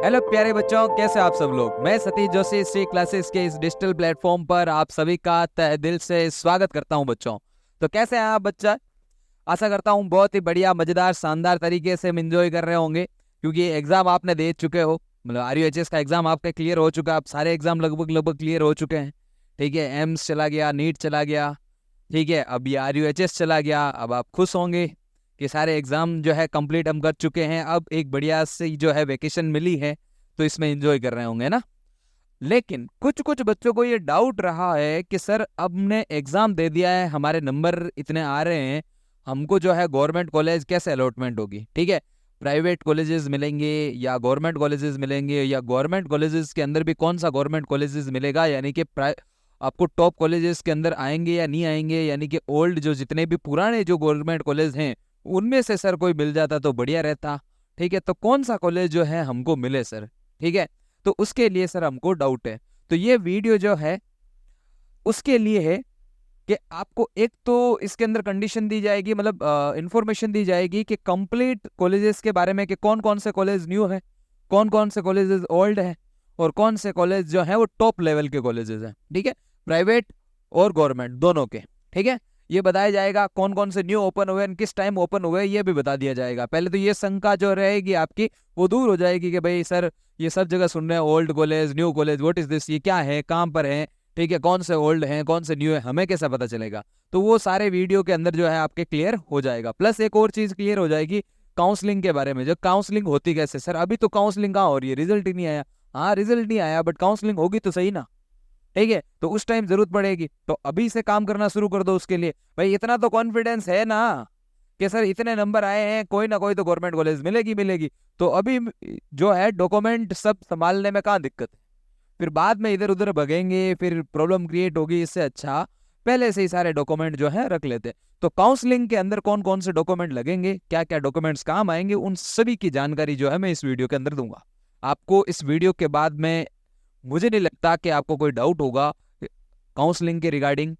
Hello प्यारे बच्चों, कैसे आप सब लोग। मैं सतीश जोशी श्री क्लासेस के इस डिजिटल प्लेटफॉर्म पर आप सभी का तहे दिल से स्वागत करता हूं बच्चों। तो कैसे हैं आप बच्चा? आशा करता हूं बहुत ही बढ़िया, मजेदार, शानदार तरीके से एंजॉय कर रहे होंगे, क्योंकि एग्जाम आपने दे चुके हो। मतलब RUHS का एग्जाम आपका क्लियर हो चुका है। आप सारे एग्जाम लगभग लगभग क्लियर हो चुके हैं। ठीक है, एम्स चला गया, नीट चला गया, ठीक है, अब ये RUHS चला गया। अब आप खुश होंगे कि सारे एग्जाम जो है कंप्लीट हम कर चुके हैं। अब एक बढ़िया सी जो है वेकेशन मिली है, तो इसमें एंजॉय कर रहे होंगे ना। लेकिन कुछ कुछ बच्चों को ये डाउट रहा है कि सर अब हमने एग्जाम दे दिया है, हमारे नंबर इतने आ रहे हैं, हमको जो है गवर्नमेंट कॉलेज कैसे अलॉटमेंट होगी। ठीक है, प्राइवेट कॉलेजेस मिलेंगे या गवर्नमेंट कॉलेजेस मिलेंगे, या गवर्नमेंट कॉलेजेस के अंदर भी कौन सा गवर्नमेंट कॉलेजेस मिलेगा, यानी कि आपको टॉप कॉलेजेस के अंदर आएंगे या नहीं आएंगे, यानी कि ओल्ड जो जितने भी पुराने जो गवर्नमेंट कॉलेज हैं उनमें से सर कोई मिल जाता तो बढ़िया रहता। ठीक है, तो कौन सा कॉलेज जो है हमको मिले सर। ठीक है, तो उसके लिए सर हमको डाउट है। तो ये वीडियो जो है उसके लिए है कि आपको एक तो इसके अंदर कंडीशन दी जाएगी, मतलब इंफॉर्मेशन दी जाएगी कि कंप्लीट कॉलेजेस के बारे में, कि कौन कौन से कॉलेज न्यू है, कौन कौन से कॉलेजेस ओल्ड है, और कौन से कॉलेज जो है वो टॉप लेवल के कॉलेजेस हैं। ठीक है, प्राइवेट और गवर्नमेंट दोनों के। ठीक है, ये बताया जाएगा कौन कौन से न्यू ओपन हुए, किस टाइम ओपन हुए, ये भी बता दिया जाएगा। पहले तो ये शंका जो रहेगी आपकी वो दूर हो जाएगी कि भाई सर ये सब जगह सुन रहे हैं old college new college, what is this, ये क्या है, कहाँ पर है, ठीक है, कौन से ओल्ड हैं कौन से न्यू है, हमें कैसा पता चलेगा। तो वो सारे वीडियो के अंदर जो है आपके क्लियर हो जाएगा। प्लस एक और चीज क्लियर हो जाएगी काउंसलिंग के बारे में। जो काउंसलिंग होती कैसे सर, अभी तो काउंसलिंग कहाँ हो रही है, रिजल्ट ही नहीं आया। हाँ, रिजल्ट नहीं आया बट काउंसलिंग होगी तो सही ना। ठीक है, तो उस टाइम जरूरत पड़ेगी, तो अभी से काम करना शुरू कर दो उसके लिए। भाई इतना तो कॉन्फिडेंस है ना कि सर इतने नंबर आए हैं, कोई ना कोई तो गवर्नमेंट कॉलेज मिलेगी मिलेगी। तो अभी जो है डॉक्यूमेंट सब संभालने में कहाँ दिक्कत है, फिर बाद में इधर उधर भगेंगे, फिर प्रॉब्लम क्रिएट होगी। इससे अच्छा पहले से ही सारे डॉक्यूमेंट जो है रख लेते। तो काउंसलिंग के अंदर कौन कौन से डॉक्यूमेंट लगेंगे, क्या क्या डॉक्यूमेंट्स काम आएंगे, उन सभी की जानकारी जो है मैं इस वीडियो के अंदर दूंगा आपको। इस वीडियो के बाद में मुझे नहीं लगता कि आपको कोई डाउट होगा काउंसलिंग के रिगार्डिंग,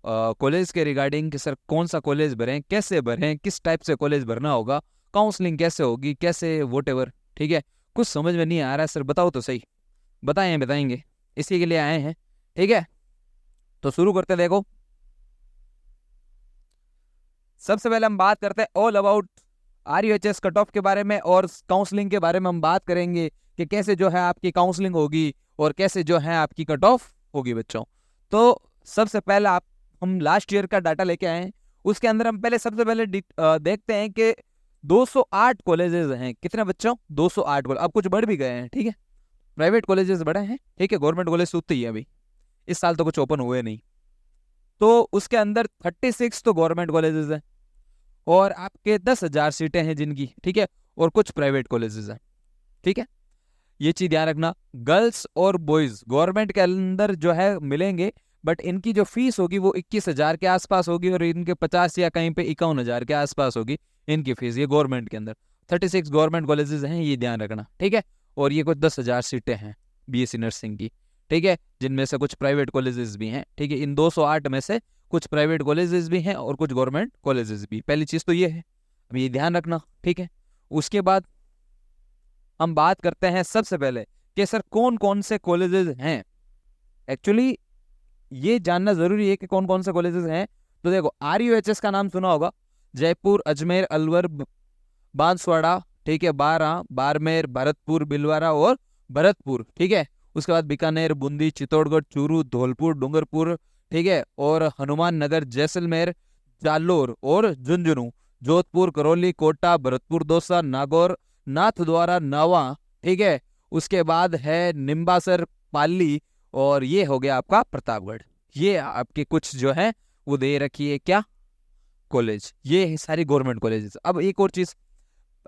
कॉलेज के रिगार्डिंग, कि सर कौन सा कॉलेज भरें, कैसे भरें, किस टाइप से कॉलेज भरना होगा, काउंसलिंग कैसे होगी, कैसे वोटेवर। ठीक है, कुछ समझ में नहीं आ रहा है सर, बताओ तो सही। बताएंगे, इसी के लिए आए हैं। ठीक है, तो शुरू करते हैं। देखो, सबसे पहले हम बात करते हैं all about RUHS cut off के बारे में, और काउंसलिंग के बारे में हम बात करेंगे कि कैसे जो है आपकी काउंसलिंग होगी और कैसे जो है आपकी कट ऑफ होगी बच्चों। तो सबसे पहले हम लास्ट ईयर का डाटा लेके आए हैं। उसके अंदर हम पहले सबसे पहले देखते हैं कि 208 कॉलेजेस हैं। कितने बच्चों? 208 कॉलेज। अब कुछ बढ़ भी गए हैं। ठीक है, प्राइवेट कॉलेजेस बड़े हैं, ठीक है, गवर्नमेंट कॉलेज उतने ही है अभी, इस साल तो कुछ ओपन हुए नहीं। तो उसके अंदर 36 तो गवर्नमेंट कॉलेजेस हैं, और आपके 10,000 सीटें हैं जिनकी, ठीक है, और कुछ प्राइवेट कॉलेजेस हैं। ठीक है, ये चीज ध्यान रखना। गर्ल्स और बॉयज गवर्नमेंट के अंदर जो है मिलेंगे, बट इनकी जो फीस होगी वो 21,000 के आसपास होगी, और इनके 50 या कहीं पे 51,000 के आसपास होगी इनकी फीस। ये गवर्नमेंट के अंदर 36 गवर्नमेंट कॉलेजेस हैं, ये ध्यान रखना। ठीक है, और ये कुछ 10,000 सीटें हैं BSc नर्सिंग की। ठीक है, जिनमें से कुछ प्राइवेट कॉलेजेस भी हैं। ठीक है, इन 208 में से कुछ प्राइवेट कॉलेजेस भी हैं और कुछ गवर्नमेंट कॉलेजेस भी। पहली चीज तो ये है, अब ये ध्यान रखना। ठीक है, उसके बाद हम बात करते हैं सबसे पहले कि सर कौन कौन से कॉलेजेस हैं। एक्चुअली ये जानना जरूरी है कि कौन कौन से कॉलेजेस हैं। तो देखो, RUHS का नाम सुना होगा, जयपुर, अजमेर, अलवर, बांसवाड़ा, ठीक है, बारां, बाड़मेर, भरतपुर, भिलवाड़ा और भरतपुर। ठीक है, उसके बाद बीकानेर, बूंदी, चित्तौड़गढ़, चूरू, धौलपुर, डूंगरपुर, ठीक है, और हनुमान नगर, जैसलमेर, जालोर और झुंझुनू, जोधपुर, करौली, कोटा, भरतपुर, दौसा, नागौर, नाथद्वारा, नावा। ठीक है, उसके बाद है निम्बासर, पाली, और ये हो गया आपका प्रतापगढ़। ये आपके कुछ जो है वो दे रखी है क्या, कॉलेज। ये है सारी गवर्नमेंट कॉलेजेस। अब एक और चीज,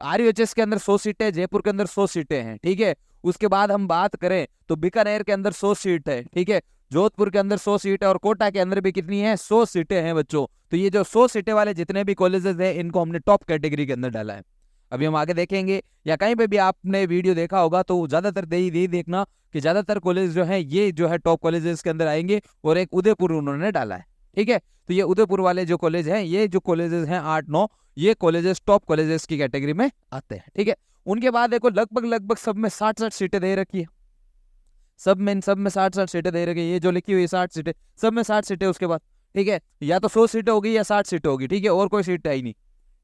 RUHS के अंदर 100 सीटें, जयपुर के अंदर 100 सीटें हैं। ठीक है, उसके बाद हम बात करें तो बीकानेर के अंदर 100 सीट है। ठीक है, जोधपुर के अंदर 100 सीट है, और कोटा के अंदर भी कितनी है, 100 सीटें हैं बच्चों। तो ये जो 100 सीटें वाले जितने भी कॉलेजेस हैं, इनको हमने टॉप कैटेगरी के अंदर डाला है। अभी हम आगे देखेंगे, या कहीं पे भी आपने वीडियो देखा होगा तो ज्यादातर यही देखना कि ज्यादातर कॉलेज जो है ये जो है टॉप कॉलेजेस के अंदर आएंगे, और एक उदयपुर उन्होंने डाला है। ठीक है, तो ये उदयपुर वाले जो कॉलेज हैं, ये जो कॉलेजेस हैं 8-9, ये कॉलेजेस टॉप कॉलेजेस की कैटेगरी में आते हैं। ठीक है, उनके बाद देखो लगभग लगभग सब में 60-60 सीटें दे रखी है, सब में 60-60 सीटें दे रखी है, ये जो लिखी हुई है 60 सीटें, सब में 60 सीटें उसके बाद, ठीक है, या तो 100 सीटें होगी या 60 सीटें होगी, ठीक है, और कोई सीट है ही नहीं,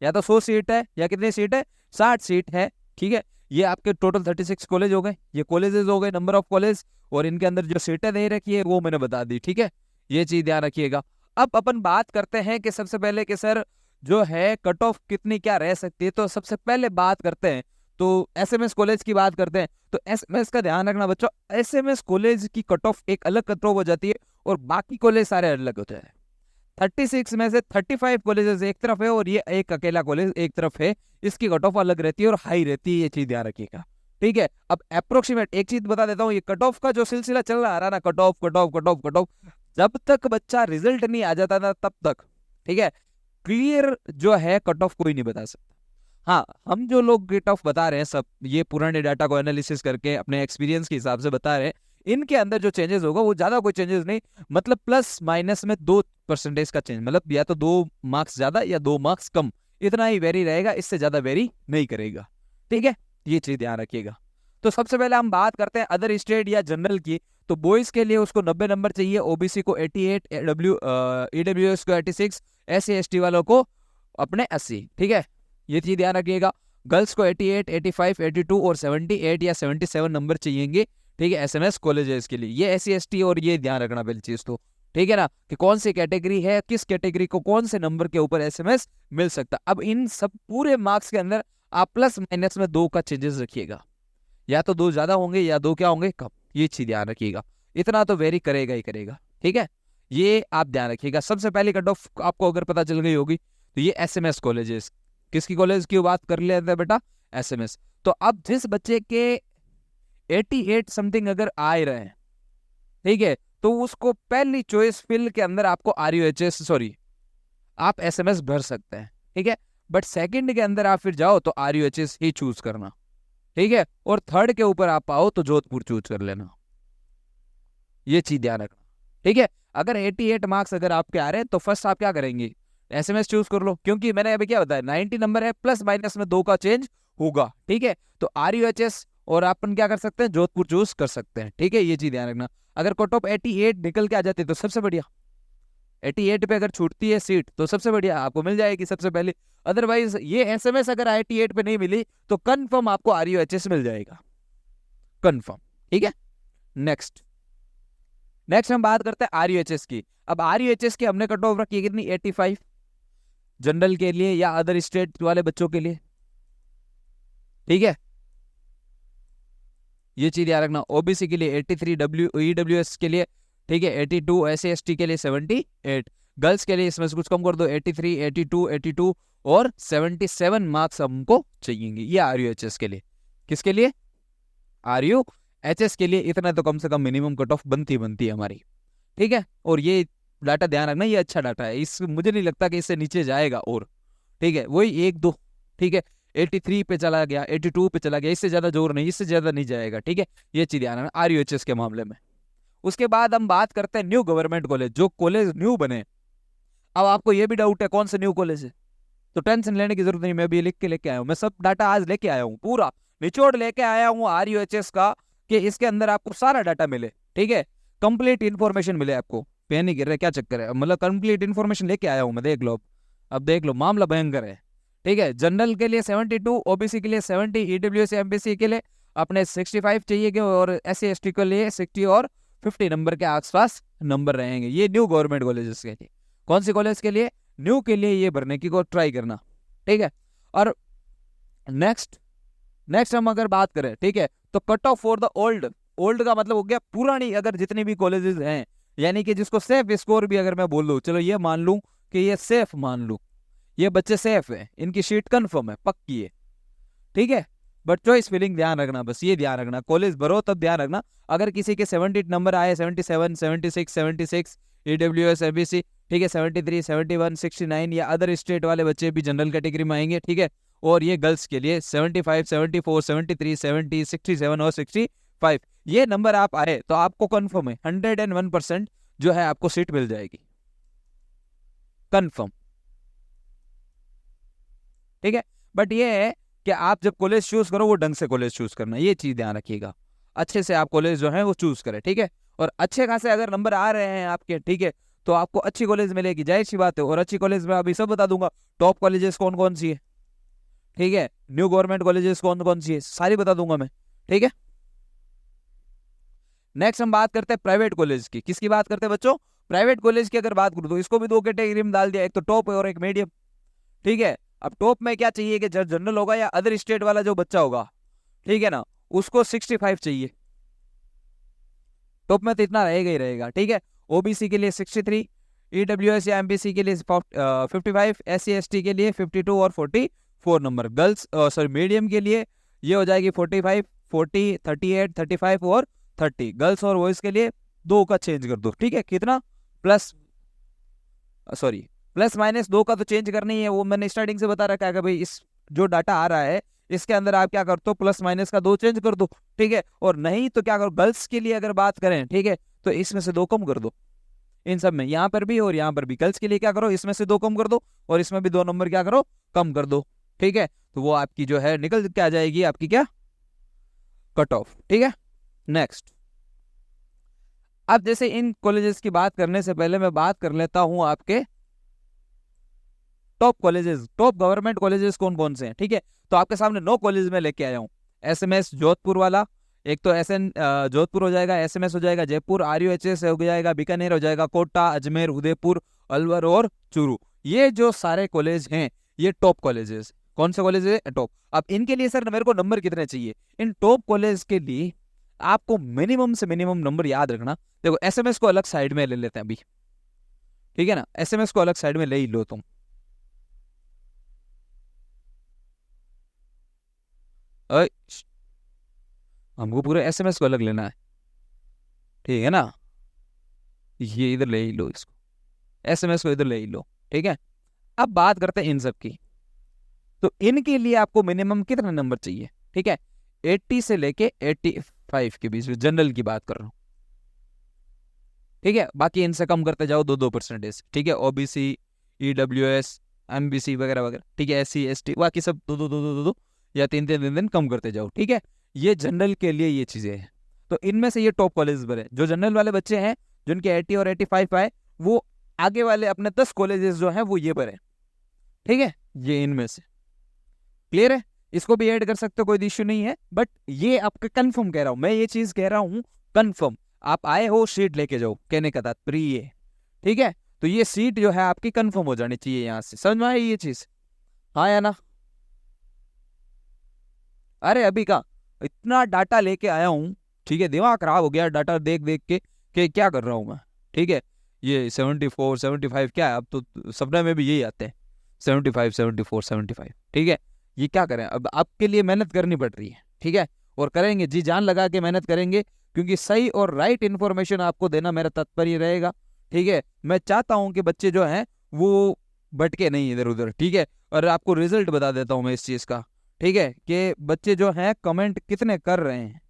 या तो 100 सीट है या कितनी सीट है, 60 सीट है, ठीक है। ये आपके टोटल 36 कॉलेज हो गए, ये कॉलेजेस हो गए, नंबर ऑफ कॉलेज, और इनके अंदर जो सीटें दे रखी है वो मैंने बता दी, ठीक है, ये चीज ध्यान रखिएगा। अब अपन बात करते हैं कि सबसे पहले कि सर जो है कट ऑफ कितनी क्या रह सकती है, तो सबसे पहले बात करते हैं तो एसएमएस कॉलेज की बात करते हैं। तो एसएमएस का ध्यान रखना बच्चों, एसएमएस कॉलेज की कट ऑफ एक अलग कट ऑफ हो जाती है और बाकी कॉलेज सारे अलग होते हैं। 36 में से 35 कॉलेजेस एक तरफ है और ये एक अकेला कॉलेज एक तरफ है, इसकी कट ऑफ अलग रहती है और हाई रहती है, ये चीज ध्यान रखिएगा, ठीक है। अब अप्रोक्सीमेट एक चीज बता देता हूँ, ये कट ऑफ का जो सिलसिला चल रहा है ना, cut off cut off cut off cut off, जब तक बच्चा रिजल्ट नहीं आ जाता था तब तक, ठीक है, क्लियर जो है कट ऑफ कोई नहीं बता सकता। हाँ, हम जो लोग कट ऑफ बता रहे हैं सब ये पुराने डाटा को एनालिसिस करके अपने एक्सपीरियंस के हिसाब से बता रहे हैं, इनके अंदर जो चेंजेस होगा वो ज्यादा कोई चेंजेस नहीं, मतलब प्लस माइनस में 2% का चेंज, मतलब या तो 2 मार्क्स ज्यादा या 2 मार्क्स कम, इतना ही वेरी रहेगा, इससे ज्यादा वेरी नहीं करेगा, ठीक है, ये चीज ध्यान रखिएगा। तो सबसे पहले हम बात करते हैं अदर स्टेट या जनरल की। तो बॉयज के लिए उसको 90 नंबर चाहिए, ओबीसी को 88, ईडब्ल्यूएस को 86, SC ST वालों को अपने 80, ठीक है, ये चीज ध्यान रखिएगा। गर्ल्स को 88, 85, 82 और 78 या 77 नंबर चाहिएंगे, ठीक है, एसएमएस कॉलेजेस के लिए, ये SC ST, और ये ध्यान रखना पहली चीज तो, ठीक है ना, कि कौन सी कैटेगरी है, किस कैटेगरी को कौन से नंबर के ऊपर एसएमएस मिल सकता। अब इन सब पूरे मार्क्स के अंदर आप प्लस माइनस में 2 का चेंजेस रखिएगा, या तो 2 ज्यादा होंगे या 2 क्या होंगे कम, ये चीज ध्यान रखिएगा, इतना तो वेरी करेगा ही करेगा, ठीक है, ये आप ध्यान रखिएगा। सबसे पहली कट ऑफ आपको अगर पता चल गई होगी तो ये एसएमएस कॉलेजेस, किसकी कॉलेज की बात कर लेते हैं बेटा, एसएमएस। तो अब जिस बच्चे के 88 समथिंग अगर आ रहे हैं, ठीक है, तो उसको पहली चॉइस फिल के अंदर आपको RUHS सॉरी आप एसएमएस भर सकते हैं, ठीक है, बट सेकंड के अंदर आप फिर जाओ तो RUHS ही चूज करना, ठीक है, और थर्ड के ऊपर आप आओ तो जोधपुर चूज कर लेना, ये चीज ध्यान रखना, ठीक है। अगर 88 मार्क्स अगर आपके आ रहे हैं तो फर्स्ट आप क्या करेंगे, एसएमएस चूज कर लो, क्योंकि मैंने अभी क्या बताया 90 नंबर है, प्लस माइनस में 2 का चेंज होगा, ठीक है, तो RUHS और अपन क्या कर सकते हैं, जोधपुर चूज कर सकते हैं, ठीक है, ये चीज ध्यान रखना। अगर कट ऑफ 88 निकल के आ जाती है तो सबसे बढ़िया, 88 पे अगर छूटती है सीट तो सबसे बढ़िया आपको मिल जाएगी सबसे पहले, अदरवाइज ये एसएमएस अगर 88 पे नहीं मिली तो कंफर्म आपको RUHS मिल जाएगा, कंफर्म, ठीक है। नेक्स्ट हम बात करते हैं RUHS की। अब RUHS की हमने कट ऑफ रखी है कितनी, 85 जनरल के लिए या अदर स्टेट वाले बच्चों के लिए, ठीक है, ये चीज याद रखना। ओबीसी के लिए 83, EWS के लिए, ठीक है, 82, SC ST के लिए 78, गर्ल्स के लिए इसमें से कुछ कम कर दो, 83, 82 और 77 मार्क्स हमको चाहिए, ये RUHS के लिए। किसके लिए, RUHS के लिए इतना तो कम से कम मिनिमम कट ऑफ बनती है हमारी, ठीक है, और ये डाटा ध्यान रखना, ये अच्छा डाटा है, इस मुझे नहीं लगता कि इससे नीचे जाएगा, और ठीक है वही 1-2, ठीक है, 83 पे चला गया, 82 पे चला गया, इससे ज्यादा जोर नहीं, इससे ज्यादा नहीं जाएगा, ठीक है, ये चीज ध्यान रखना RUHS के मामले में। उसके बाद हम बात करते हैं न्यू गवर्नमेंट कॉलेज, जो कॉलेज न्यू बने। अब आपको ये भी डाउट है कौन से न्यू कॉलेज है, तो टेंशन लेने की जरूरत नहीं, मैं भी लिख के लेके आया हूँ, मैं सब डाटा आज लेके आया हूँ, पूरा निचोड़ लेके आया हूँ RUHS का, कि इसके अंदर आपको सारा डाटा मिले, ठीक है, कंप्लीट इन्फॉर्मेशन मिले आपको, पेन नहीं गिर रहा, क्या चक्कर है, मतलब कंप्लीट इन्फॉर्मेशन लेके आया हूँ मैं, देख लो अब देख लो, मामला भयंकर है, ठीक है। जनरल के लिए 72, ओबीसी के लिए 70, EWS MPC के लिए अपने 65 चाहिए, और SC ST के लिए 60 और 50 नंबर के आसपास नंबर रहेंगे, ये न्यू गवर्नमेंट कॉलेजेस के लिए। कौन सी कॉलेज के लिए, न्यू के लिए ये भरने की को ट्राई करना, ठीक है। और नेक्स्ट हम अगर बात करें, ठीक है, तो cut off for the old का मतलब हो गया पुरानी, अगर जितनी भी कॉलेजेस हैं, यानी कि जिसको सेफ स्कोर भी अगर मैं बोल दूं, चलो ये मान लूं कि ये सेफ मान लूं, ये बच्चे सेफ है, इनकी सीट कंफर्म है, पक्की है, ठीक है, बट चॉइस फिलिंग ध्यान रखना, बस ये ध्यान रखना, कॉलेज भरो तब ध्यान रखना, अगर किसी के 70 नंबर आए, 77, 76, EWS MPC, ठीक है, 73, 71, 69 या अदर स्टेट वाले बच्चे भी जनरल कैटेगरी में आएंगे, ठीक है, और ये गर्ल्स के लिए 75, 74, 73, 70, 67 और 65, ये नंबर आप आए तो आपको कंफर्म है 101% जो है आपको सीट मिल जाएगी, कंफर्म, ठीक है। बट ये है कि आप जब कॉलेज चूज करो वो ढंग से कॉलेज चूज करना, ये चीज ध्यान रखिएगा। अच्छे से आप कॉलेज जो है वो चूज करें, ठीक है। और अच्छे खासे अगर नंबर आ रहे हैं आपके, ठीक है, तो आपको अच्छी कॉलेज मिलेगी, जाहिर सी बात है। और अच्छी कॉलेज में अभी सब बता दूंगा, टॉप कॉलेजेस कौन कौन सी है, ठीक है, न्यू गवर्नमेंट कॉलेजेस कौन कौन सी है, सारी बता दूंगा मैं, ठीक है। नेक्स्ट हम बात करते हैं प्राइवेट कॉलेज की। किसकी बात करते हैं बच्चों? प्राइवेट कॉलेज की अगर बात करूं तो इसको भी दो कैटेगरी में डाल दिया, एक तो टॉप और एक मीडियम, ठीक है। अब टॉप में क्या चाहिए कि जनरल होगा या अदर स्टेट वाला जो बच्चा होगा, ठीक है ना, उसको 65 चाहिए। टॉप में तो इतना रहेगा ही रहेगा, ठीक है। ओबीसी के लिए 63, ईडब्ल्यूएस या एमबीसी के लिए 55, SC ST के लिए 52 और 44 नंबर। गर्ल्स सॉरी मीडियम के लिए ये हो जाएगी 45, 40, 38, 35 और 30। गर्ल्स और बॉयज के लिए 2 का चेंज कर दो, ठीक है। कितना? प्लस सॉरी प्लस माइनस 2 का तो चेंज करना ही है, वो मैंने स्टार्टिंग से बता रखा है कि भाई इस जो डाटा आ रहा है इसके अंदर आप क्या करते हो, प्लस माइनस का 2 चेंज कर दो, ठीक है। और नहीं तो क्या करो, गर्ल्स के लिए अगर बात करें, ठीक है, तो इसमें से 2 कम कर दो। इन सब में यहाँ पर भी और यहाँ पर भी गर्ल्स के लिए क्या करो, इसमें से 2 कम कर दो और इसमें भी 2 नंबर क्या करो, कम कर दो, ठीक है। तो वो आपकी जो है निकल के आ जाएगी आपकी क्या, कट ऑफ, ठीक है। नेक्स्ट, अब जैसे इन कॉलेजेस की बात करने से पहले मैं बात कर लेता हूं आपके top colleges, top government colleges कौन कौन से हैं, ठीक है। तो आपके सामने 9 कॉलेज में लेके आया हूँ। SMS जोधपुर वाला, एक तो SN जोधपुर हो जाएगा, SMS हो जाएगा जयपुर, RUHS हो जाएगा बीकानेर, हो जाएगा कोटा, अजमेर, उदयपुर, अलवर और चूरू। ये जो सारे कॉलेज हैं ये टॉप कॉलेजेस। कौन से कॉलेज है? टॉप। अब इनके लिए सर मेरे को नंबर कितने चाहिए? इन टॉप कॉलेज के लिए आपको मिनिमम से मिनिमम नंबर याद रखना। देखो SMS को अलग साइड में ले लेते हैं अभी, ठीक है ना, SMS को अलग साइड में ले ही लो तुम। अय, हमको पूरे SMS को अलग लेना है, ठीक है ना, ये इधर ले ही लो इसको, SMS को इधर ले ही लो, ठीक है। अब बात करते हैं इन सब की। तो इनके लिए आपको मिनिमम कितना नंबर चाहिए, ठीक है। 80 से लेके 85 के बीच में, जनरल की बात कर रहा हूं, ठीक है। बाकी इनसे कम करते जाओ 2-2%, ठीक है। OBC, EWS, MBC वगैरह वगैरह, ठीक है। SC ST बाकी सब 2-2 या 3-3 कम करते जाओ, ठीक है। ये जनरल के लिए ये चीजें हैं। तो इनमें से ये टॉप कॉलेज बने। जो जनरल वाले बच्चे हैं जिनके 80 और 85 आए, वो आगे वाले अपने 10 कॉलेजेस जो हैं वो ये बने, ठीक है। ये इनमें से क्लियर है। इसको भी ऐड कर सकते हो, कोई इश्यू नहीं है। बट ये आपका कंफर्म कह रहा हूं मैं, ये चीज कह रहा हूं कंफर्म। आप आए हो सीट लेके जाओ, कहने का तात्पर्य ये, ठीक है। तो ये सीट जो है आपकी कंफर्म हो जानी चाहिए यहां से। समझ में आई ये चीज? हाँ या ना? अरे अभी का इतना डाटा लेके आया हूं, ठीक है, दिमाग खराब हो गया डाटा देख देख के कि क्या कर रहा हूं मैं, ठीक है। ये 74 75 क्या है, अब तो सपने में भी यही आते हैं, 75 74 75, ठीक है। ये क्या करें, अब आपके लिए मेहनत करनी पड़ रही है, ठीक है। और करेंगे, जी जान लगा के मेहनत करेंगे, क्योंकि सही और राइट इन्फॉर्मेशन आपको देना मेरा तात्पर्य रहेगा, ठीक है। मैं चाहता हूं कि बच्चे जो हैं वो भटके नहीं इधर उधर, ठीक है। और आपको रिजल्ट बता देता हूं मैं इस चीज का, ठीक है, कि बच्चे जो हैं कमेंट कितने कर रहे हैं,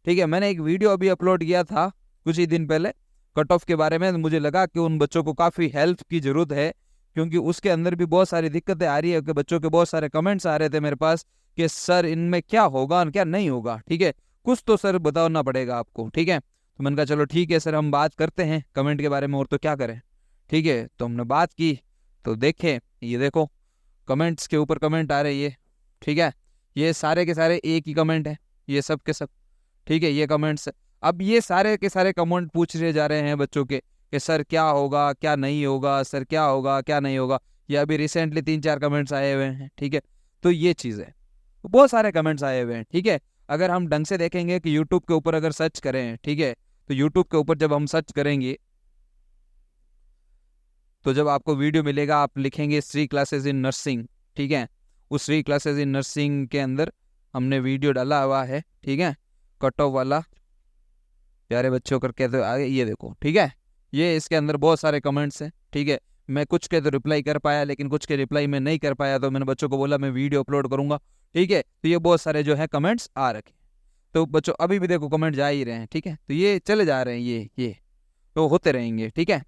ठीक है। मैंने एक वीडियो अभी अपलोड किया था कुछ ही दिन पहले कट ऑफ के बारे में। मुझे लगा कि उन बच्चों को काफ़ी हेल्प की ज़रूरत है, क्योंकि उसके अंदर भी बहुत सारी दिक्कतें आ रही है कि बच्चों के बहुत सारे कमेंट्स आ रहे थे मेरे पास कि सर इनमें क्या होगा और क्या नहीं होगा, ठीक है। कुछ तो सर बताना पड़ेगा आपको, ठीक है। तो मैंने कहा चलो ठीक है सर, हम बात करते हैं कमेंट के बारे में, और तो क्या करें, ठीक है। तो हमने बात की, तो देखें, ये देखो कमेंट्स के ऊपर कमेंट आ रही है, ठीक है। ये सारे के सारे एक ही कमेंट है, ये सब के सब, ठीक है, ये कमेंट्स। अब ये सारे के सारे कमेंट पूछ रहे जा रहे हैं बच्चों के कि सर क्या होगा क्या नहीं होगा, सर क्या होगा क्या नहीं होगा। ये अभी रिसेंटली 3-4 कमेंट्स आए हुए हैं, ठीक है। तो ये चीज़ है, तो बहुत सारे कमेंट्स आए हुए हैं, ठीक है। अगर हम ढंग से देखेंगे कि यूट्यूब के ऊपर अगर सर्च करें, ठीक है, तो यूट्यूब के ऊपर जब हम सर्च करेंगे तो जब आपको वीडियो मिलेगा आप लिखेंगे श्री क्लासेस इन नर्सिंग, ठीक है। उस श्री क्लासेस इन नर्सिंग के अंदर हमने वीडियो डाला हुआ है, ठीक है, कट ऑफ वाला, प्यारे बच्चों करके। तो आगे ये देखो, ठीक है, ये इसके अंदर बहुत सारे कमेंट्स हैं, ठीक है। मैं कुछ के तो रिप्लाई कर पाया, लेकिन कुछ के रिप्लाई मैं नहीं कर पाया, तो मैंने बच्चों को बोला मैं वीडियो अपलोड करूंगा, ठीक है। तो ये बहुत सारे जो है कमेंट्स आ रखे, तो बच्चों अभी भी देखो कमेंट जा ही रहे हैं, ठीक है। तो ये चले जा रहे हैं, ये तो होते रहेंगे, ठीक है।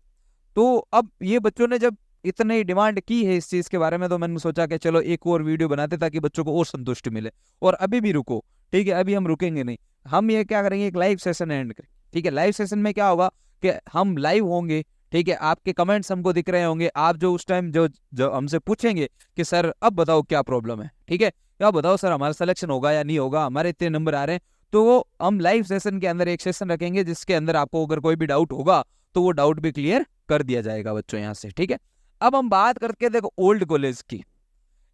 तो अब ये बच्चों ने जब इतनी डिमांड की है इस चीज के बारे में, तो मैंने सोचा कि चलो एक और वीडियो बनाते ताकि बच्चों को और संतुष्टि मिले। और अभी भी रुको, ठीक है, अभी हम रुकेंगे नहीं। हम ये क्या करेंगे, एक लाइव सेशन एंड करें, ठीक है। लाइव सेशन में क्या होगा कि हम लाइव होंगे, ठीक है, आपके कमेंट्स हमको दिख रहे होंगे, आप जो उस टाइम जो हमसे पूछेंगे कि सर अब बताओ क्या प्रॉब्लम है, ठीक है, क्या बताओ सर हमारा सिलेक्शन होगा या नहीं होगा, हमारे इतने नंबर आ रहे हैं, तो वो हम लाइव सेशन के अंदर एक सेशन रखेंगे जिसके अंदर आपको अगर कोई भी डाउट होगा तो वो डाउट भी क्लियर कर दिया जाएगा बच्चों यहाँ से, ठीक है। अब हम बात करके देखो ओल्ड कॉलेज की।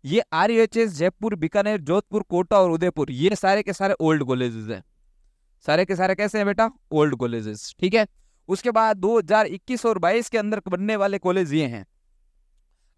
ये RUHS जयपुर, बीकानेर, जोधपुर, कोटा और उदयपुर, ये सारे के सारे ओल्ड कॉलेजेस हैं। सारे के सारे कैसे हैं बेटा, ओल्ड कॉलेजेस, ठीक है। उसके बाद 2021 और 22 के अंदर बनने वाले कॉलेज ये हैं: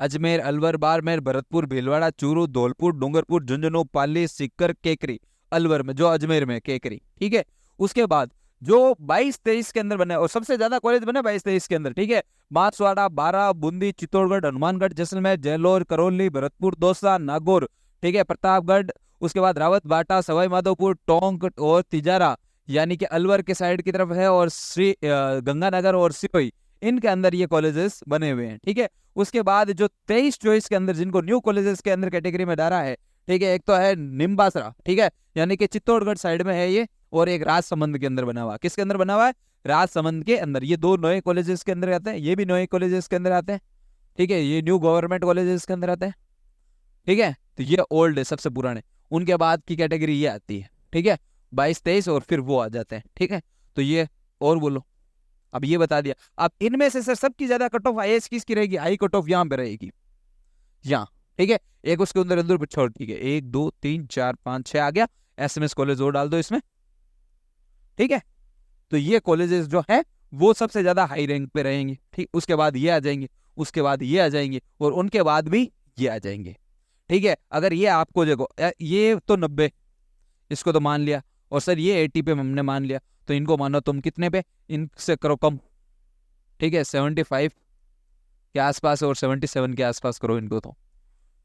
अजमेर, अलवर, बाड़मेर, भरतपुर, भीलवाड़ा, चूरू, धौलपुर, डूंगरपुर, झुंझुनू, पाली, सीकर, केकरी। अलवर में, जो अजमेर में केकरी, ठीक है। उसके बाद जो 22-23 के अंदर बने, और सबसे ज्यादा कॉलेज बने 22-23 के अंदर, ठीक है, बांसवाड़ा, बारा, बूंदी, चित्तौड़गढ़, हनुमानगढ़, जैसलमेर, जयलोर, करौली, भरतपुर, दौसा, नागौर, ठीक है, प्रतापगढ़। उसके बाद रावत बाटा, सवाई माधोपुर, टोंक और तिजारा, यानी कि अलवर के साइड की तरफ है, और श्री गंगानगर और सिरोही, इनके अंदर ये कॉलेजेस बने हुए हैं, ठीक है। उसके बाद जो 23-24 के अंदर जिनको न्यू कॉलेजेस के अंदर कैटेगरी में डाला है, ठीक है, एक तो है निम्बासरा, ठीक है, यानी कि चित्तौड़गढ़ साइड में है ये, और एक राजसमंद के अंदर बना हुआ। किसके अंदर बना हुआ है, राजसमंद के अंदर। ये दो नए कॉलेजेस के अंदर आते हैं, ये भी नए कॉलेजेस के अंदर आते हैं, ठीक है, ये न्यू गवर्नमेंट कॉलेजेस के अंदर आते हैं, ठीक है। तो ये ओल्ड है, सबसे पुराने। उनके बाद की कैटेगरी ये आती है, ठीक है, 22-23, और फिर वो आ जाते हैं, ठीक है। तो ये, और बोलो, अब ये बता दिया। अब इनमें से सर सबकी ज्यादा कट ऑफ IAS किसकी रहेगी, हाई कट ऑफ यहाँ पे रहेगी, यहाँ, ठीक है। एक उसके अंदर अंदर छोड़, ठीक है, 1 2 3 4 5 6 आ गया। SMS कॉलेज और डाल दो इसमें, ठीक है। तो ये कॉलेजेस जो है वो सबसे ज्यादा हाई रैंक पे रहेंगे, ठीक। उसके बाद ये आ जाएंगे, उसके बाद ये आ जाएंगे, और उनके बाद भी ये आ जाएंगे, ठीक है। अगर ये आपको देखो, ये तो 90, इसको तो मान लिया, और सर ये 80 पे हमने मान लिया, तो इनको मानो तुम कितने पे, इनसे करो कम, ठीक है, 75 के आसपास और 77 के आसपास करो इनको तो,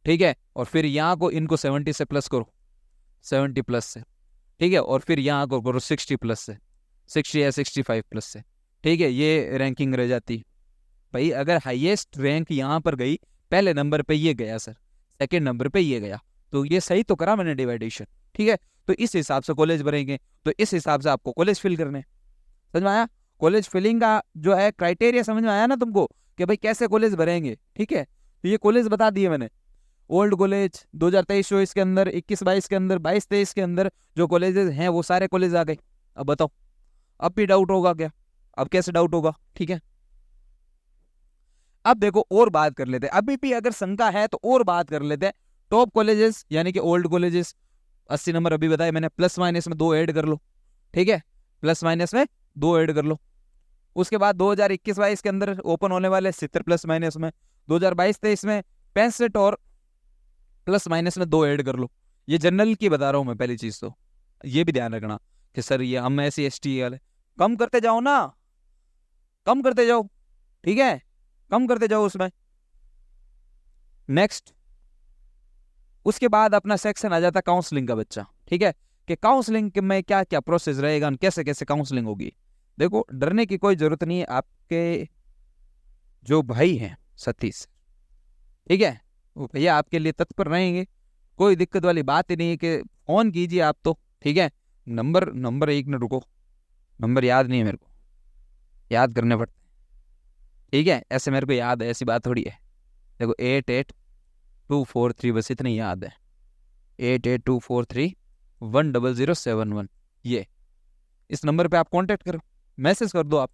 ठीक है। और फिर यहाँ को इनको 70 से प्लस करो, 70 प्लस से, ठीक है। और फिर यहाँ को करो 60 प्लस से, 60 या 65 प्लस से, ठीक है। ये रैंकिंग रह जाती भाई। अगर हाईएस्ट रैंक यहाँ पर गई, पहले नंबर पे ये गया सर, सेकंड नंबर पे ये गया, तो ये सही तो करा मैंने डिवाइडेशन, ठीक है। तो इस हिसाब से कॉलेज बनेंगे, तो इस हिसाब से आपको कॉलेज फिल करने, समझ में आया। कॉलेज फिलिंग का जो है क्राइटेरिया समझ में आया ना तुमको, कि भाई कैसे कॉलेज भरेंगे, ठीक है। तो ये कॉलेज बता दिए मैंने। ओल्ड कॉलेज 2023-24 के अंदर, 21-22 के अंदर, 22-23 के अंदर जो कॉलेजेस हैं वो सारे कॉलेज आ गए। अब बताओ, अब भी डाउट होगा क्या, अब कैसे डाउट होगा, ठीक है। अब देखो और बात कर लेते हैं, अभी भी अगर शंका है तो और बात कर लेते हैं। टॉप कॉलेजेस यानी कि ओल्ड कॉलेजेस, 80 नंबर अभी बताए मैंने, प्लस माइनस में 2 ऐड कर लो, ठीक है, प्लस माइनस में 2 ऐड कर लो। उसके बाद 2021-22 के अंदर ओपन होने वाले 70 प्लस माइनस में, 2022-23 में 65 और प्लस माइनस में 2 ऐड कर लो। ये जनरल की बता रहा हूं मैं, पहली चीज तो ये भी ध्यान रखना कि सर ये हम SC ST वाले, कम करते जाओ ना, कम करते जाओ, ठीक है, कम करते जाओ उसमें। नेक्स्ट, उसके बाद अपना सेक्शन आ जाता काउंसलिंग का बच्चा, ठीक है, कि काउंसलिंग में क्या क्या प्रोसेस रहेगा, कैसे कैसे काउंसलिंग होगी। देखो डरने की कोई जरूरत नहीं है, आपके जो भाई हैं सतीश, ठीक है, वो भैया आपके लिए तत्पर रहेंगे, कोई दिक्कत वाली बात ही नहीं है, कि फोन कीजिए आप तो, ठीक है। नंबर एक न रुको, नंबर याद नहीं है मेरे को, याद करने पड़ते, ठीक है, ऐसे मेरे को याद है, ऐसी बात थोड़ी है। देखो 88-243, बस इतनी याद है, 88-243-10071, ये इस नंबर पे आप कांटेक्ट करो, मैसेज कर दो आप,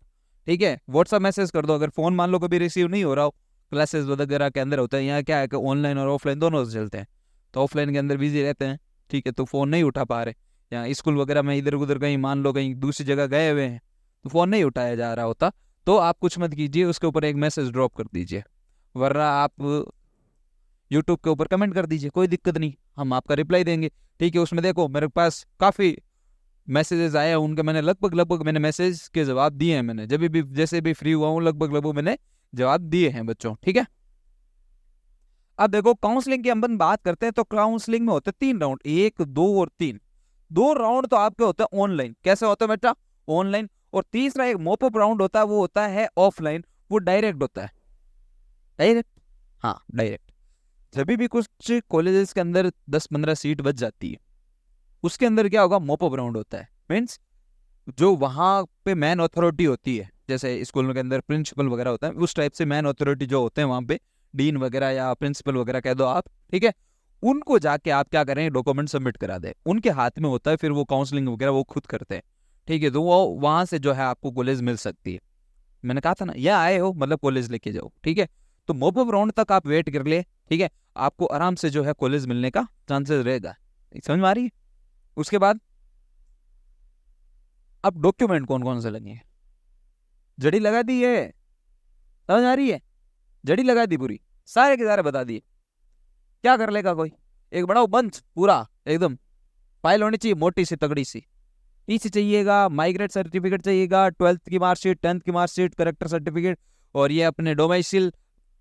ठीक है, व्हाट्सअप मैसेज कर दो। अगर फोन मान लो कभी रिसीव नहीं हो रहा हो, क्लासेस वगैरह के अंदर होता है, यहाँ क्या है कि ऑनलाइन और ऑफलाइन दोनों से चलते हैं, तो ऑफलाइन के अंदर बिजी रहते हैं, ठीक है, तो फ़ोन नहीं उठा पा रहे, या स्कूल वगैरह में इधर उधर कहीं मान लो कहीं दूसरी जगह गए हुए हैं, तो फ़ोन नहीं उठाया जा रहा होता, तो आप कुछ मत कीजिए, उसके ऊपर एक मैसेज ड्रॉप कर दीजिए, वरना आप यूट्यूब के ऊपर कमेंट कर दीजिए, कोई दिक्कत नहीं, हम आपका रिप्लाई देंगे, ठीक है। उसमें देखो मेरे पास काफ़ी मैसेजेस आए हैं, उनके मैंने लगभग मैंने मैसेज के जवाब दिए हैं, मैंने जब भी जैसे भी फ्री हुआ हूँ लगभग मैंने जवाब दिए हैं बच्चों, ठीक है। अब देखो काउंसलिंग की हम बात करते हैं, तो काउंसलिंग में होते हैं 3 राउंड, 1 2 और 3। 2 राउंड तो आपके होते हैं ऑनलाइन, कैसे होता है बेटा, ऑनलाइन। और तीसरा एक मोपअप राउंड होता है, वो होता है ऑफलाइन, वो डायरेक्ट होता है, डायरेक्ट, हाँ डायरेक्ट। जब भी कुछ कॉलेजेस के अंदर 10-15 सीट बच जाती है, उसके अंदर क्या होगा, मॉपअप राउंड होता है। मीन्स जो वहाँ पे मैन अथॉरिटी होती है, जैसे स्कूल के अंदर प्रिंसिपल वगैरह होता है, उस टाइप से मैन अथॉरिटी जो होते हैं वहाँ पे, डीन वगैरह या प्रिंसिपल वगैरह कह दो आप, ठीक है, उनको जाके आप क्या करें, डॉक्यूमेंट सबमिट करा दे, उनके हाथ में होता है, फिर वो काउंसलिंग वगैरह वो खुद करते हैं, ठीक है। तो वो वहां से जो है आपको कॉलेज मिल सकती है। मैंने कहा था ना, या आए हो मतलब कॉलेज लेके जाओ, ठीक है। तो मॉपअप राउंड तक आप वेट कर ले, ठीक है, आपको आराम से जो है कॉलेज मिलने का चांसेस रहेगा। समझ में आ रही है? उसके बाद अब डॉक्यूमेंट कौन कौन से लगेंगे, जड़ी लगा दी है, समझ आ रही है? जड़ी लगा दी पूरी, सारे के सारे बता दिए। क्या कर लेगा कोई, एक बड़ा बंच पूरा एकदम, फाइल होनी चाहिए मोटी सी तगड़ी सी, टीसी चाहिएगा, माइग्रेट सर्टिफिकेट चाहिएगा, 12th की मार्कशीट, 10th की मार्कशीट, करेक्टर सर्टिफिकेट, और ये अपने डोमिसाइल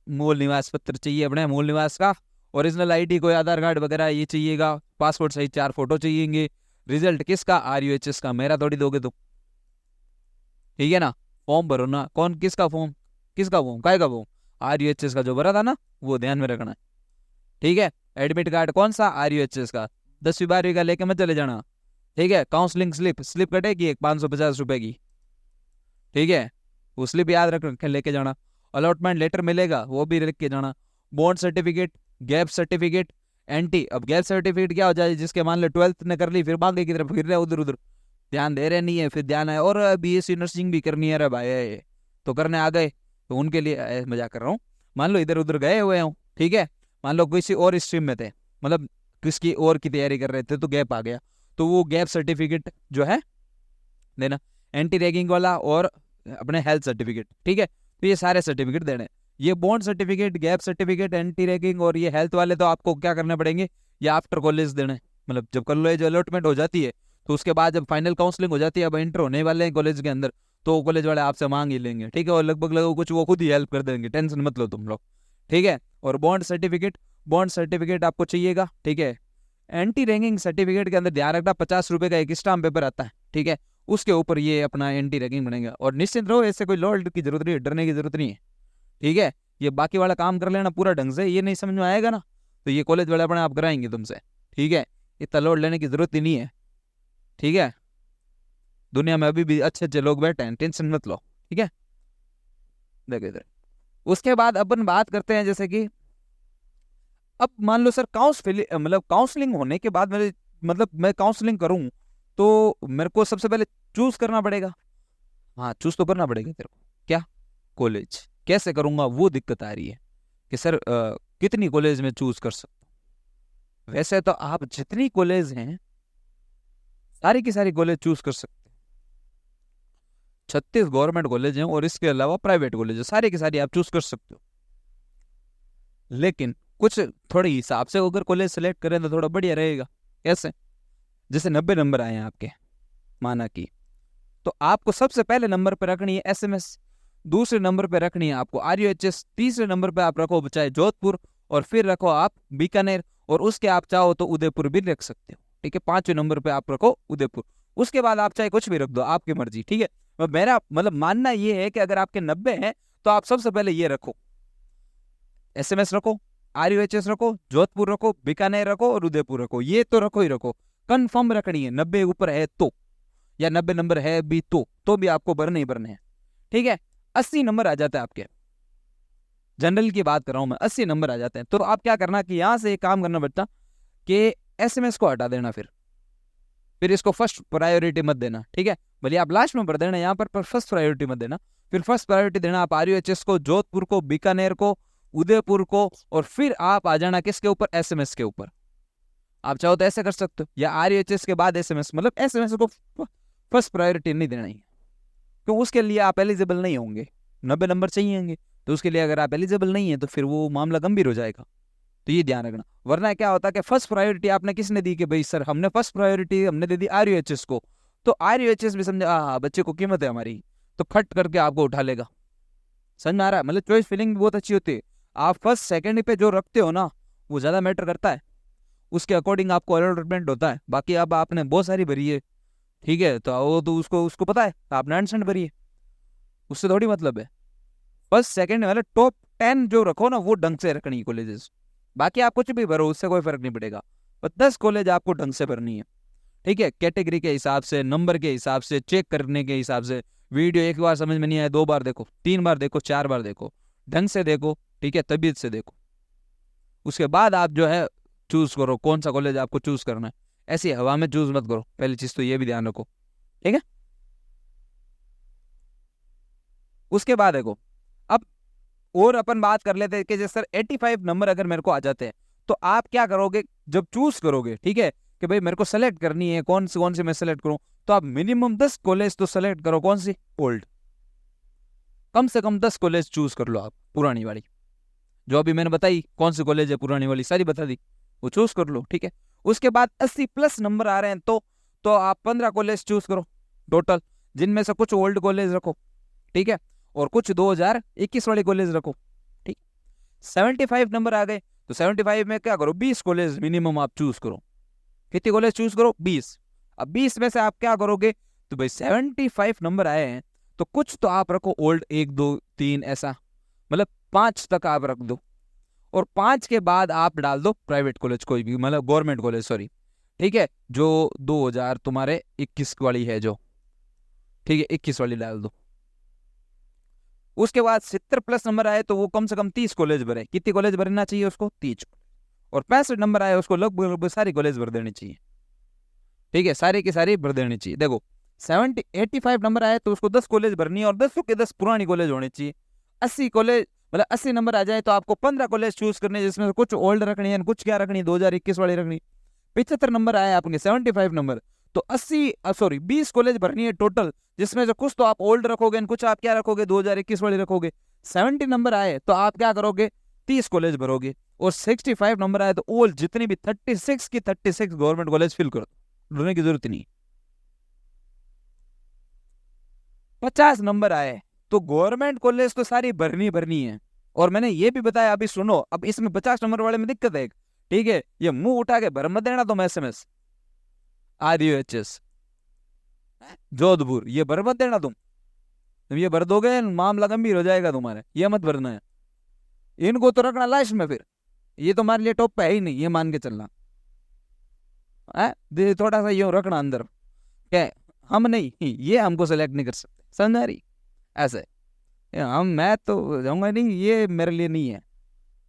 मूल निवास पत्र चाहिए, अपने मूल निवास का ओरिजिनल आईडी, कोई आधार कार्ड वगैरह ये चाहिएगा, पासपोर्ट सहित 4 फोटो चाहिएंगे। रिजल्ट किसका, RUHS का, मेरा थोड़ी दोगे तुम, ठीक है ना। फॉर्म भरो ना, कौन किसका फॉर्म, किसका फॉर्म, काय का फॉर्म, RUHS का जो भरा था ना, वो ध्यान में रखना है, ठीक है। एडमिट कार्ड कौन सा, RUHS का, 10वीं 12वीं का लेके मत चले जाना, ठीक है। काउंसलिंग स्लिप, स्लिप कटेगी एक 550 रुपए की, ठीक है, वो स्लिप याद रख लेके जाना। अलॉटमेंट लेटर मिलेगा, वो भी लिख के जाना। Bond certificate, gap certificate, anti, अब गैप सर्टिफिकेट क्या हो जाए, जिसके मान लो 12th ने कर ली, फिर बाकी की तरफ फिर रहे उधर उधर, ध्यान दे रहे नहीं है, फिर ध्यान है, और BSc नर्सिंग भी करनी है रे भाई, तो करने आ गए, तो उनके लिए मजाक कर रहा हूँ। मान लो इधर उधर गए हुए हूँ, ठीक है, मान लो किसी और स्ट्रीम में थे, मतलब किसकी और की तैयारी कर रहे थे, तो गैप आ गया, तो वो गैप सर्टिफिकेट जो है देना, एंटी रैगिंग वाला, और अपने हेल्थ सर्टिफिकेट, ठीक है। तो ये सारे सर्टिफिकेट देने, ये bond certificate, gap certificate, anti ragging और ये हेल्थ वाले तो आपको क्या करने पड़ेंगे, ये आफ्टर कॉलेज देने, मतलब जब कॉलेज अलॉटमेंट हो जाती है, तो उसके बाद जब फाइनल काउंसलिंग हो जाती है, अब इंटर होने वाले हैं कॉलेज के अंदर, तो कॉलेज वाले आपसे मांग ही लेंगे, ठीक है, और लगभग कुछ वो खुद ही हेल्प कर देंगे, टेंशन मत लो तुम लोग, ठीक है। और बॉन्ड सर्टिफिकेट, बॉन्ड सर्टिफिकेट आपको चाहिएगा, ठीक है। एंटी रैगिंग सर्टिफिकेट के अंदर ध्यान रखना, 50 रुपए का एक स्टाम्प पेपर आता है, ठीक है, उसके ऊपर ये अपना एंटी रैगिंग बनेगा, और निश्चिंत रहो, ऐसे कोई लॉल्ड की जरूरत नहीं है, डरने की जरूरत नहीं है, ठीक है। ये बाकी वाला काम कर लेना पूरा ढंग से, ये नहीं समझ में आएगा ना, तो ये कॉलेज वाले अपने आप कराएंगे तुमसे, ठीक है। इतना लोड लेने की जरूरत ही नहीं है, ठीक है। दुनिया में अभी भी अच्छे अच्छे लोग बैठे हैं, टेंशन मत लो, ठीक है। देखो इधर, उसके बाद अपन बात करते हैं, जैसे कि अब मान लो सर मतलब काउंसलिंग होने के बाद मेरे, मतलब मैं काउंसलिंग करूं, तो मेरे को सबसे पहले चूज करना पड़ेगा, हाँ चूज तो करना पड़ेगा तेरे को, क्या, कॉलेज कैसे करूंगा, वो दिक्कत आ रही है कि सर कितनी कॉलेज में चूज कर सकता हूं। वैसे तो आप जितनी कॉलेज हैं सारी की सारी कॉलेज चूज कर सकते हैं, 36 गवर्नमेंट कॉलेज हैं, और इसके अलावा प्राइवेट कॉलेज है, सारी की सारी आप चूज कर सकते हो। लेकिन कुछ थोड़े हिसाब से अगर कॉलेज सेलेक्ट करें तो थोड़ा बढ़िया रहेगा। कैसे, जैसे 90 नंबर आए हैं आपके, माना कि, तो आपको सबसे पहले नंबर पे रखनी है SMS, दूसरे नंबर पे रखनी है आपको RUHS, तीसरे नंबर पे आप रखो चाहे जोधपुर, और फिर रखो आप बीकानेर, और उसके आप चाहो तो उदयपुर भी रख सकते हो, ठीक है। 5वें नंबर पे आप रखो उदयपुर, उसके बाद आप चाहे कुछ भी रख दो, आपकी मर्जी, ठीक है। मेरा मतलब मानना ये है कि अगर आपके 90 हैं तो आप सबसे पहले ये रखो, SMS रखो, RUHS रखो, जोधपुर रखो, बीकानेर रखो, और उदयपुर रखो, ये तो रखो ही रखो, कंफर्म रखनी है। 90 ऊपर है तो, या 90 नंबर है भी तो भी आपको भरने ही भरने हैं, ठीक है। 80 नंबर आ जाते हैं आपके, जनरल की बात कर रहा हूं मैं, 80 नंबर आ जाते हैं, तो आप क्या करना कि यहां से एक काम करना बच्चा, कि SMS को हटा देना, फिर इसको फर्स्ट प्रायोरिटी मत देना, ठीक है। भले आप लास्ट में भर देना यहाँ पर फर्स्ट प्रायोरिटी मत देना, फिर फर्स्ट प्रायोरिटी देना आप RUHS को, जोधपुर को, बीकानेर को, उदयपुर को, और फिर आप आ जाना किसके ऊपर, SMS के ऊपर। आप चाहो तो ऐसे कर सकते हो, या RUHS के बाद SMS, मतलब SMS को फर्स्ट प्रायोरिटी नहीं देना ही, क्यों, उसके लिए आप एलिजिबल नहीं होंगे, 90 नंबर चाहिए, तो उसके लिए अगर आप एलिजिबल नहीं है तो फिर वो मामला गंभीर हो जाएगा, तो ये ध्यान रखना। वरना क्या होता है कि फर्स्ट प्रायोरिटी आपने किसने दी, कि भाई सर हमने फर्स्ट प्रायोरिटी हमने दे दी RUHS को, तो RUHS भी समझे हाँ बच्चे को कीमत है हमारी, तो फट करके आपको उठा लेगा। समझ में आ रहा है, मतलब चॉइस फीलिंग बहुत अच्छी होती है। आप फर्स्ट सेकंड पे जो रखते हो ना, वो ज्यादा मैटर करता है, उसके अकॉर्डिंग आपको अलॉटमेंट होता है। बाकी अब आपने बहुत सारी भरी है, ठीक है, तो वो तो उसको उसको पता है, आपने 90% भरी है, उससे थोड़ी मतलब है। फर्स्ट सेकंड वाले टॉप 10 जो रखो ना वो ढंग से रखनी है कॉलेजेस। बाकी आप कुछ भी भरो उससे कोई फर्क नहीं पड़ेगा, पर 10 कॉलेज आपको ढंग से भरनी है। ठीक है, कैटेगरी के हिसाब से, नंबर के हिसाब से, चेक करने के हिसाब से। वीडियो एक बार समझ में नहीं आया 2 बार देखो, 3 बार देखो, 4 बार देखो, ढंग से देखो। ठीक है, तबीयत से देखो। उसके बाद आप जो है चूज करो कौन सा कॉलेज आपको चूज करना है। ऐसी हवा में चूज मत करो, पहली चीज तो ये भी ध्यान रखो। ठीक है, उसके बाद देखो अब और अपन बात कर लेते हैं कि जैसे सर 85 नंबर अगर मेरे को आ जाते हैं तो आप क्या करोगे जब चूज करोगे। ठीक है, कि भाई मेरे को सेलेक्ट करनी है कौन सी मैं सेलेक्ट करूं, तो आप मिनिमम 10 कॉलेज तो सेलेक्ट करो। कौन सी? ओल्ड। कम से कम 10 कॉलेज चूज कर लो आप, पुरानी वाली जो अभी मैंने बताई कौन सी कॉलेज है पुरानी वाली सारी बता दी, वो चूज कर लो। ठीक है, उसके बाद 80 प्लस नंबर आ रहे हैं तो आप 15 कॉलेज चूज करो टोटल, जिनमें से कुछ ओल्ड कॉलेज रखो। ठीक है, और कुछ 2021 वाले कॉलेज रखो। ठीक, 75 नंबर आ गए तो 75 में क्या करो, 20 कॉलेज मिनिमम आप चूज करो। कितने कॉलेज चूज करो? 20। अब 20 में से आप क्या करोगे, तो भाई 75 नंबर आए हैं तो कुछ तो आप रखो ओल्ड, 1 2 3 ऐसा, मतलब 5 तक आप रख दो। और 5 के बाद आप डाल दो प्राइवेट कॉलेज कोई भी, मतलब गवर्नमेंट कॉलेज सॉरी। ठीक है, जो 2000 तुम्हारे 21 वाली है जो, ठीक है 21 वाली डाल दो। उसके बाद 70 प्लस नंबर आए तो वो कम से कम 30 कॉलेज भरे। कितनी कॉलेज भरना चाहिए उसको? 30। और 65 नंबर आए उसको लगभग सारी कॉलेज भर देनी चाहिए। ठीक है, सारी की सारी भर देनी चाहिए। देखो 85 नंबर आए तो उसको 10 कॉलेज भरनी है और 10 के 10 पुरानी कॉलेज होनी चाहिए। 80 कॉलेज मतलब 80 नंबर आ जाए तो आपको 15 कॉलेज चूज करने, जिसमें से कुछ ओल्ड रखनी है, कुछ क्या रखनी, 2021 वाली रखनी। 75 नंबर आए आपके, 75 नंबर, तो 20 कॉलेज भरनी है टोटल, जिसमें से कुछ तो आप ओल्ड रखोगे, कुछ आप क्या रखोगे, 2021 वाली रखोगे। 70 नंबर आए तो आप क्या करोगे, 30 कॉलेज भरोगे। और 65 नंबर आए तो ओल्ड जितनी भी 36 की 36 गवर्नमेंट कॉलेज फिल करो, ढूंढने की जरूरत नहीं। 50 नंबर आए तो गवर्नमेंट कॉलेज तो सारी भरनी है। और मैंने ये भी बताया, अभी सुनो, अब इसमें 50 नंबर वाले में दिक्कत है एक। ठीक है, ये मुंह उठा के भर मत देना तुम SMS RUHS जोधपुर, ये भर मत देना तुम ये भर दोगे मामला गंभीर हो जाएगा तुम्हारे, ये मत भरना है। इनको तो रखना लास्ट में, फिर ये तुम्हारे लिए टॉप पे है ही नहीं, ये मान के चलना है। थोड़ा सा ये रखना अंदर, क्या हम नहीं, ये हमको सेलेक्ट नहीं कर सकते, समझ आ रही? ऐसे मैं तो जाऊंगा नहीं, ये मेरे लिए नहीं है।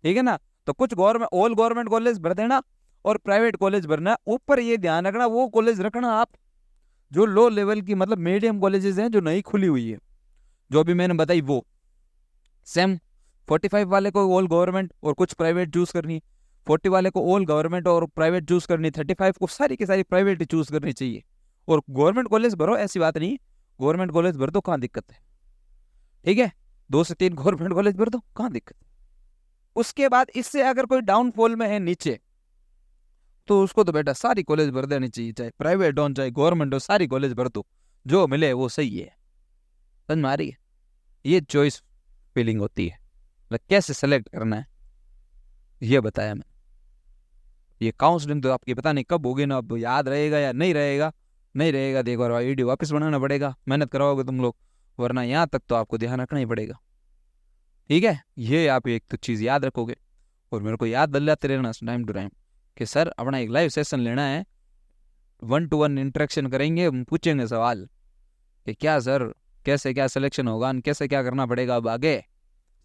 ठीक है ना, तो कुछ गवर्नमेंट कॉलेज भर देना और प्राइवेट कॉलेज भरना। ऊपर ये ध्यान रखना वो कॉलेज रखना आप जो लो लेवल की, मतलब मीडियम कॉलेजेस हैं जो नई खुली हुई है, जो अभी मैंने बताई वो। सेम 45 वाले को ऑल गवर्नमेंट और कुछ प्राइवेट चूज करनी है, 40 वाले को ऑल गवर्नमेंट और प्राइवेट चूज करनी, 35 को सारी की सारी प्राइवेट चूज करनी चाहिए। और गवर्नमेंट कॉलेज भरो, ऐसी बात नहीं, गवर्नमेंट कॉलेज भर दो, कहाँ दिक्कत है। ठीक है, 2 से 3 गवर्नमेंट कॉलेज भर दो, कहाँ दिक्कत है। उसके बाद इससे अगर कोई डाउनफॉल में है नीचे, तो उसको तो बेटा सारी कॉलेज भर देनी चाहिए, चाहे प्राइवेट हो चाहे गवर्नमेंट हो, सारी कॉलेज भर दो, जो मिले वो सही है। समझ में आ रही है? ये चॉइस फीलिंग होती है, मतलब कैसे सेलेक्ट करना है ये बताया मैं। ये काउंसलिंग तो आपकी पता नहीं कब होगी ना, अब याद रहेगा या नहीं रहेगा। नहीं रहेगा, देखो वीडियो वापस बनाना पड़ेगा, मेहनत करवाओगे तुम लोग, वरना यहाँ तक तो आपको ध्यान रखना ही पड़ेगा। ठीक है, ये आप एक तो चीज़ याद रखोगे। और मेरे को याद दिलाते रहना टाइम टू टाइम कि सर अपना एक लाइव सेशन लेना है, 1-to-1 इंटरेक्शन करेंगे, हम पूछेंगे सवाल कि क्या सर कैसे क्या सिलेक्शन होगा, कैसे क्या करना पड़ेगा अब आगे।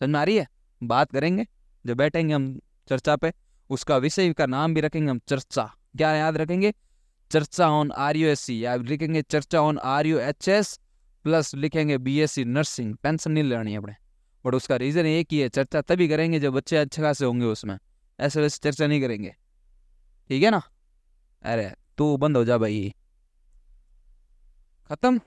समझ में आ रही है? बात करेंगे जब बैठेंगे हम चर्चा पे। उसका विषय का नाम भी रखेंगे हम चर्चा। क्या याद रखेंगे? चर्चा ऑन RUSC, या लिखेंगे चर्चा ऑन RUHS प्लस लिखेंगे BSc नर्सिंग। टेंशन नहीं लेनी है अपने, बट उसका रीजन एक ही है, चर्चा तभी करेंगे जब बच्चे अच्छे खासे होंगे उसमें, ऐसे वैसे चर्चा नहीं करेंगे। ठीक है ना? अरे तू बंद हो जा भाई, खत्म।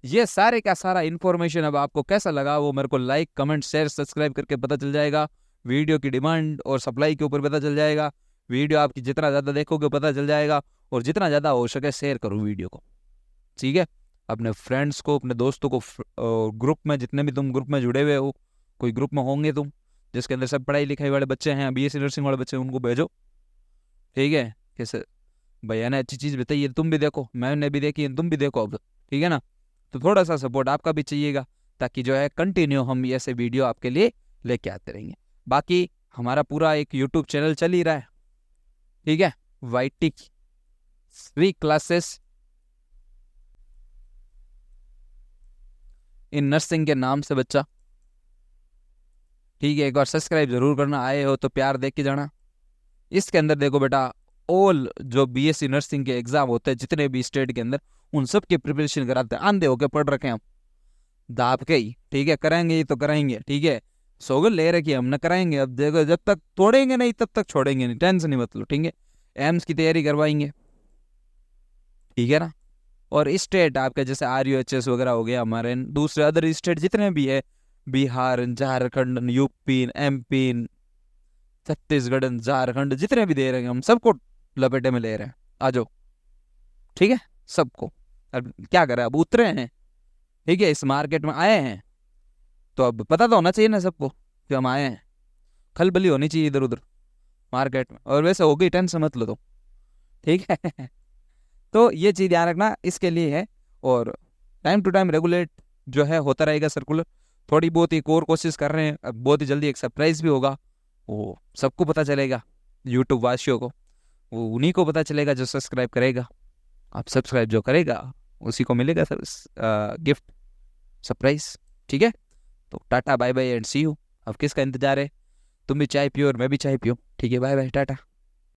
ये सारे का सारा इन्फॉर्मेशन अब आपको कैसा लगा वो मेरे को लाइक कमेंट शेयर सब्सक्राइब करके पता चल जाएगा। वीडियो की डिमांड और सप्लाई के ऊपर पता चल जाएगा। वीडियो आपकी जितना ज़्यादा देखोगे पता चल जाएगा, और जितना ज़्यादा हो सके शेयर करो वीडियो को। ठीक है, अपने फ्रेंड्स को, अपने दोस्तों को, ग्रुप में जितने भी तुम ग्रुप में जुड़े हुए हो, कोई ग्रुप में होंगे तुम जिसके अंदर सब पढ़ाई लिखाई वाले बच्चे हैं, BSc नर्सिंग वाले बच्चे हैं, उनको भेजो। ठीक है, कैसे भैया ने अच्छी चीज़ बताई है, तुम भी देखो, मैंने भी देखी है, तुम भी देखो अब। ठीक है ना? तो थोड़ा सा सपोर्ट आपका भी चाहिएगा, ताकि जो है कंटिन्यू हम ऐसे वीडियो आपके लिए लेके आते रहेंगे। बाकी हमारा पूरा एक यूट्यूब चैनल चल ही रहा है, ठीक है, YT free classes in nursing के नाम से बच्चा, ठीक है। एक बार सब्सक्राइब जरूर करना, आए हो तो प्यार दे के जाना। इसके अंदर देखो बेटा, ऑल जो बीएससी नर्सिंग के एग्जाम होते हैं जितने भी स्टेट के अंदर, उन सब की प्रिपरेशन कराते हैं। आंधे होके पढ़ रखे हैं हम, दाब के ही, ठीक है, कराएंगे ही तो कराएंगे, ठीक है। सोगल ले रखी हमने, कराएंगे। अब देखो, जब तक तोड़ेंगे नहीं तब तक छोड़ेंगे नहीं, टेंशन नहीं मतलब, ठीक है। एम्स की तैयारी करवाएंगे, ठीक है ना। और स्टेट आपके जैसे RUHS वगैरह हो गया, हमारे दूसरे अदर स्टेट जितने भी है, बिहार, झारखंड, यूपी, MP, छत्तीसगढ़, झारखंड, जितने भी दे रहे हैं हम सबको लपेटे में ले रहे हैं। आ जाओ, ठीक है, सबको। अब क्या करें, अब उतरे हैं, ठीक है, इस मार्केट में आए हैं, तो अब पता तो होना चाहिए ना सबको कि हम आए हैं। खलबली होनी चाहिए इधर उधर मार्केट में, और वैसे हो गई, टेंशन मत लो तो, ठीक है। तो ये चीज़ ध्यान रखना, इसके लिए है। और टाइम टू टाइम रेगुलेट जो है होता रहेगा सर्कुलर। थोड़ी बहुत एक और कोशिश कर रहे हैं, अब बहुत ही जल्दी एक सरप्राइज भी होगा, वो सबको पता चलेगा, यूट्यूब वासियों को। वो उन्हीं को पता चलेगा जो सब्सक्राइब करेगा। आप सब्सक्राइब जो करेगा उसी को मिलेगा सर गिफ्ट, सरप्राइज, ठीक है। तो tata bye bye and see you. अब किसका इंतजार है, तुम भी चाय पियो और मैं भी चाय पियो, ठीक है, बाय बाय टाटा।